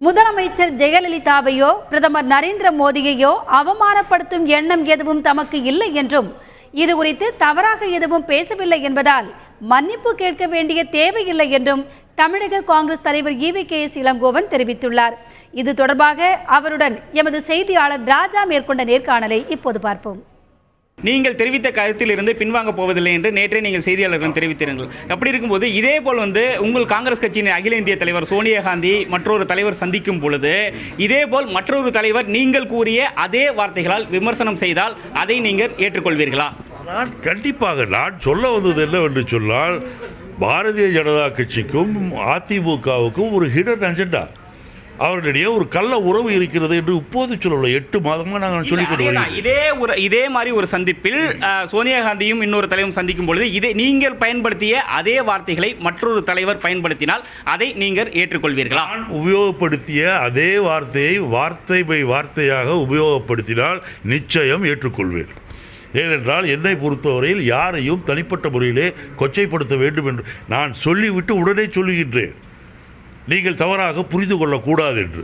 முதலமைச்சர் ஜெயலலிதாவையோ பிரதமர் நரேந்திர மோடியையோ அவமானப்படுத்தும் எண்ணம் எதுவும் தமக்கு இல்லை என்றும் இது குறித்து தவறாக எதுவும் பேசவில்லை என்பதால் மன்னிப்பு கேட்க வேண்டிய தேவையில்லை என்றும் தமிழக காங்கிரஸ் தலைவர் EVKS இளங்கோவன் தெரிவித்துள்ளார். இது தொடர்பாக அவருடன் எமது செய்தியாளர் ராஜா மேற்கொண்ட நேர்காணலை இப்போது பார்ப்போம். நீங்கள் தெரிவித்த கருத்தில் இருந்து பின்வாங்க போவதில்லை என்று நேற்றே நீங்கள் செய்தியாளர்களும் தெரிவித்தீர்கள். அப்படி இருக்கும்போது இதே போல் உங்கள் காங்கிரஸ் கட்சியின் அகில இந்திய தலைவர் சோனியா காந்தி மற்றொரு தலைவர் சந்திக்கும் பொழுது இதே போல் மற்றொரு தலைவர் நீங்கள் கூறிய அதே வார்த்தைகளால் விமர்சனம் செய்தால் அதை நீங்கள் ஏற்றுக்கொள்வீர்களா? கண்டிப்பாக நான் சொல்ல வந்தது என்னவென்று சொன்னால், பாரதிய ஜனதா கட்சிக்கும் அதிமுகவுக்கும் ஒரு ஹிடன் அஜெண்டா, அவர்களிடையே ஒரு கள்ள உறவு இருக்கிறது என்று இப்போது சொல்லல. 8 மாதமாக நாங்கள் சொல்லிக் கொண்டு இதே மாதிரி ஒரு சந்திப்பில் சோனியா காந்தியும் இன்னொரு தலைவரும் சந்திக்கும் பொழுது நீங்கள் பயன்படுத்திய அதே வார்த்தைகளை மற்றொரு தலைவர் பயன்படுத்தினால் அதை நீங்கள் ஏற்றுக்கொள்வீர்களா? நான் உபயோகப்படுத்திய அதே வார்த்தையை வார்த்தை பை வார்த்தையாக உபயோகப்படுத்தினால் நிச்சயம் ஏற்றுக்கொள்வேன். ஏனென்றால் என்னை பொறுத்தவரையில் யாரையும் தனிப்பட்ட முறையிலே கொச்சைப்படுத்த வேண்டும் என்று நான் சொல்லிவிட்டு உடனே சொல்லுகின்றேன், நீங்கள் தவறாக புரிந்து கொள்ளக்கூடாது என்று.